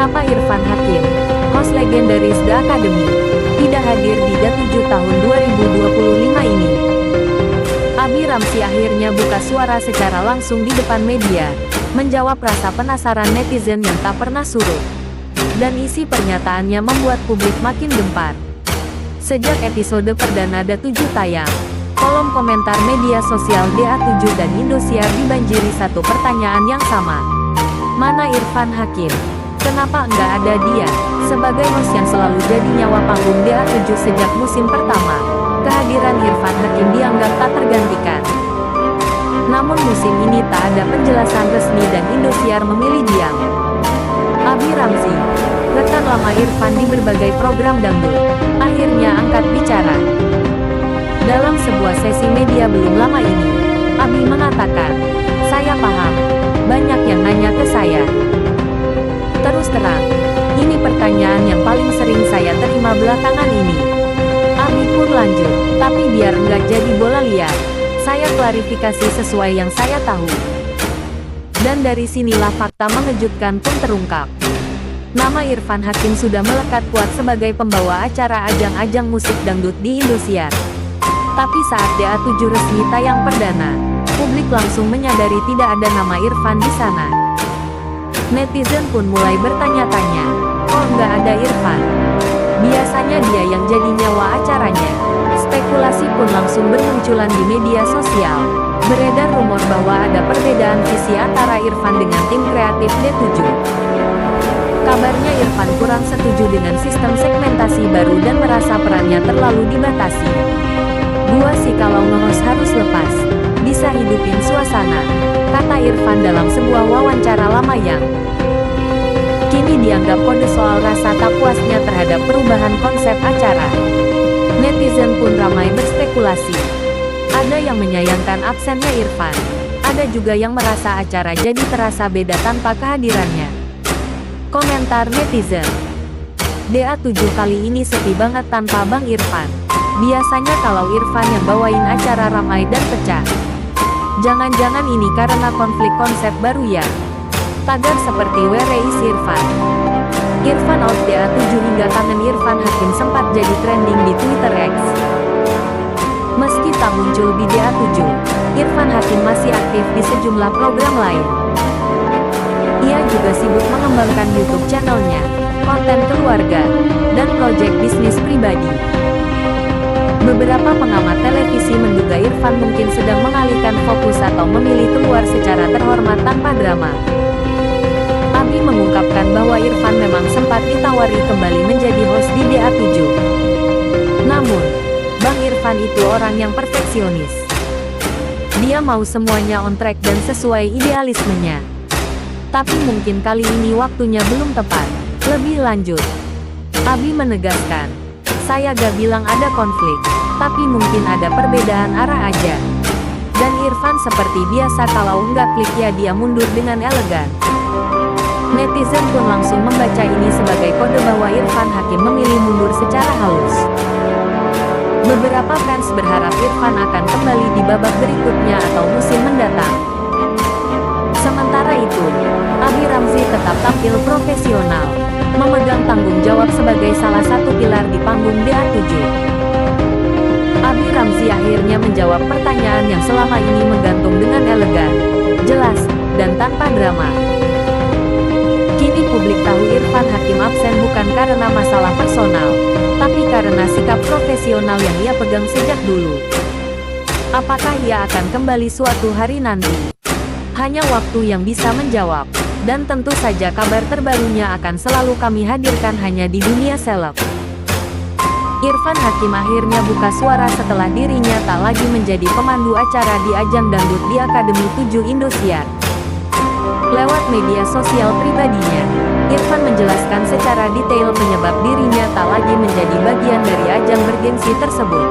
Kenapa Irfan Hakim, host legendaris The Academy, tidak hadir di DA7 tahun 2025 ini? Abi Ramzy akhirnya buka suara secara langsung di depan media, menjawab rasa penasaran netizen yang tak pernah surut. Dan isi pernyataannya membuat publik makin gempar. Sejak episode perdana DA7 tayang, kolom komentar media sosial DA7 dan Indosiar dibanjiri satu pertanyaan yang sama. Mana Irfan Hakim? Kenapa enggak ada dia? Sebagai host yang selalu jadi nyawa panggung DA7 sejak musim pertama, kehadiran Irfan Hakim dianggap tak tergantikan. Namun musim ini tak ada penjelasan resmi dan Indosiar memilih diam. Abi Ramzy, rekan lama Irfan di berbagai program dangdut, akhirnya angkat bicara. Dalam sebuah sesi media belum lama ini, Abi mengatakan, "Saya paham, banyak yang nanya ke saya. Terus terang, ini pertanyaan yang paling sering saya terima belakangan ini." Abi pun lanjut, "Tapi biar nggak jadi bola liar, saya klarifikasi sesuai yang saya tahu." Dan dari sinilah fakta mengejutkan pun terungkap. Nama Irfan Hakim sudah melekat kuat sebagai pembawa acara ajang-ajang musik dangdut di Indosiar. Tapi saat DA7 resmi tayang perdana, publik langsung menyadari tidak ada nama Irfan di sana. Netizen pun mulai bertanya-tanya, kok nggak ada Irfan? Biasanya dia yang jadi nyawa acaranya. Spekulasi pun langsung bermunculan di media sosial. Beredar rumor bahwa ada perbedaan visi antara Irfan dengan tim kreatif DA7. Kabarnya Irfan kurang setuju dengan sistem segmentasi baru dan merasa perannya terlalu dibatasi. "Gua sih kalau nge-host harus lepas, bisa hidupin suasana," kata Irfan dalam sebuah wawancara lama yang kini dianggap kode soal rasa tak puasnya terhadap perubahan konsep acara. Netizen pun ramai berspekulasi. Ada yang menyayangkan absennya Irfan, ada juga yang merasa acara jadi terasa beda tanpa kehadirannya. Komentar netizen, DA7 kali ini sepi banget tanpa Bang Irfan. Biasanya kalau Irfan yang bawain acara ramai dan pecah. Jangan-jangan ini karena konflik konsep baru ya? Tagar seperti "Where is Irfan?" Irfan out DA7 hingga kangen Irfan Hakim sempat jadi trending di Twitter X. Meski tak muncul di DA7, Irfan Hakim masih aktif di sejumlah program lain. Ia juga sibuk mengembangkan YouTube channelnya, konten keluarga, dan proyek bisnis pribadi. Beberapa pengamat televisi menduga Irfan mungkin sedang mengalihkan fokus atau memilih keluar secara terhormat tanpa drama. Abi mengungkapkan bahwa Irfan memang sempat ditawari kembali menjadi host di DA7. Namun, Bang Irfan itu orang yang perfeksionis. Dia mau semuanya on track dan sesuai idealismenya. Tapi mungkin kali ini waktunya belum tepat. Lebih lanjut, Abi menegaskan, "Saya gak bilang ada konflik, tapi mungkin ada perbedaan arah aja." Dan Irfan seperti biasa kalau nggak klik ya dia mundur dengan elegan. Netizen pun langsung membaca ini sebagai kode bahwa Irfan Hakim memilih mundur secara halus. Beberapa fans berharap Irfan akan kembali di babak berikutnya atau musim mendatang. Sementara itu, Abi Ramzy tetap tampil profesional, memegang tanggung jawab sebagai salah satu pilar di panggung DA7. Abi Ramzy akhirnya menjawab pertanyaan yang selama ini menggantung dengan elegan, jelas, dan tanpa drama. Kini publik tahu Irfan Hakim absen bukan karena masalah personal, tapi karena sikap profesional yang ia pegang sejak dulu. Apakah ia akan kembali suatu hari nanti? Hanya waktu yang bisa menjawab. Dan tentu saja kabar terbarunya akan selalu kami hadirkan hanya di dunia seleb. Irfan Hakim akhirnya buka suara setelah dirinya tak lagi menjadi pemandu acara di ajang dangdut di Akademi 7 Indosiar. Lewat media sosial pribadinya, Irfan menjelaskan secara detail penyebab dirinya tak lagi menjadi bagian dari ajang bergengsi tersebut.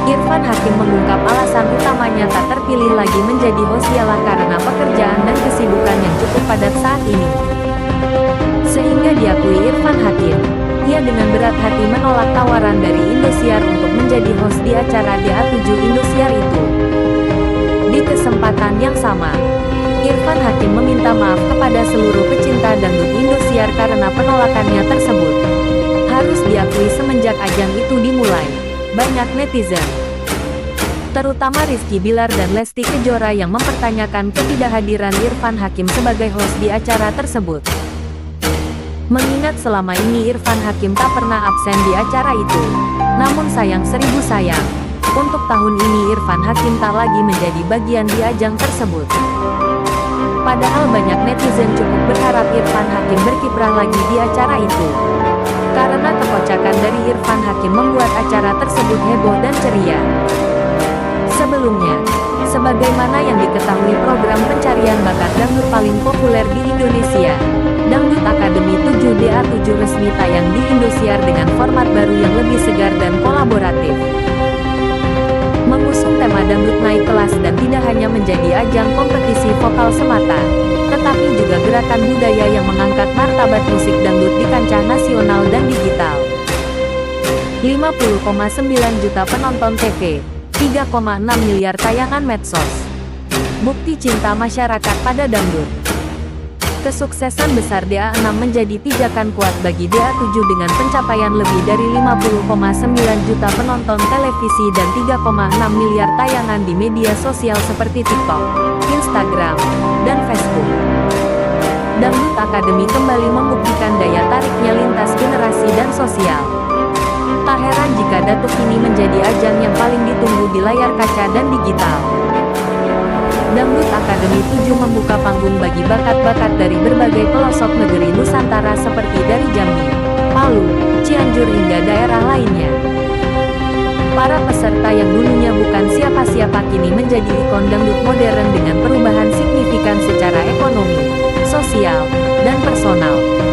Irfan Hakim mengungkap alasan utamanya tak terpilih lagi menjadi host ialah karena pekerjaan dan kesibukan yang cukup padat saat ini. Sehingga diakui Irfan Hakim, ia dengan berat hati menolak tawaran dari Indosiar untuk menjadi host di acara DA7 Indosiar itu. Di kesempatan yang sama, Irfan Hakim meminta maaf kepada seluruh pecinta dangdut Indosiar liar karena penolakannya tersebut. Harus diakui semenjak ajang itu dimulai, banyak netizen, terutama Rizky Bilar dan Lesti Kejora yang mempertanyakan ketidakhadiran Irfan Hakim sebagai host di acara tersebut. Mengingat selama ini Irfan Hakim tak pernah absen di acara itu. Namun sayang seribu sayang, untuk tahun ini Irfan Hakim tak lagi menjadi bagian di ajang tersebut. Padahal banyak netizen cukup berharap Irfan Hakim berkiprah lagi di acara itu. Karena kekocakan dari Irfan Hakim membuat acara tersebut heboh dan ceria. Sebelumnya, sebagaimana yang diketahui program pencarian bakat dangdut paling populer di Indonesia, Dangdut Academy 7DA7 resmi tayang di Indosiar dengan format baru yang lebih segar dan kolaboratif. Mengusung tema dangdut naik kelas dan tidak hanya menjadi ajang kompetisi vokal semata, tetapi juga gerakan budaya yang mengangkat martabat musik dangdut di kancah nasional dan digital. 50,9 juta penonton TV, 3,6 miliar tayangan medsos. Bukti cinta masyarakat pada dangdut. Kesuksesan besar DA6 menjadi pijakan kuat bagi DA7 dengan pencapaian lebih dari 50,9 juta penonton televisi dan 3,6 miliar tayangan di media sosial seperti TikTok, Instagram, dan Facebook. Dangdut Academy kembali membuktikan daya tariknya lintas generasi dan sosial. Tak heran jika Datuk ini menjadi ajang yang paling ditunggu di layar kaca dan digital. Dangdut Academy 7 membuka panggung bagi bakat-bakat dari berbagai pelosok negeri Nusantara seperti dari Jambi, Palu, Cianjur hingga daerah lainnya. Para peserta yang dulunya bukan siapa-siapa kini menjadi ikon dangdut modern dengan perubahan signifikan secara ekonomi, sosial, dan personal.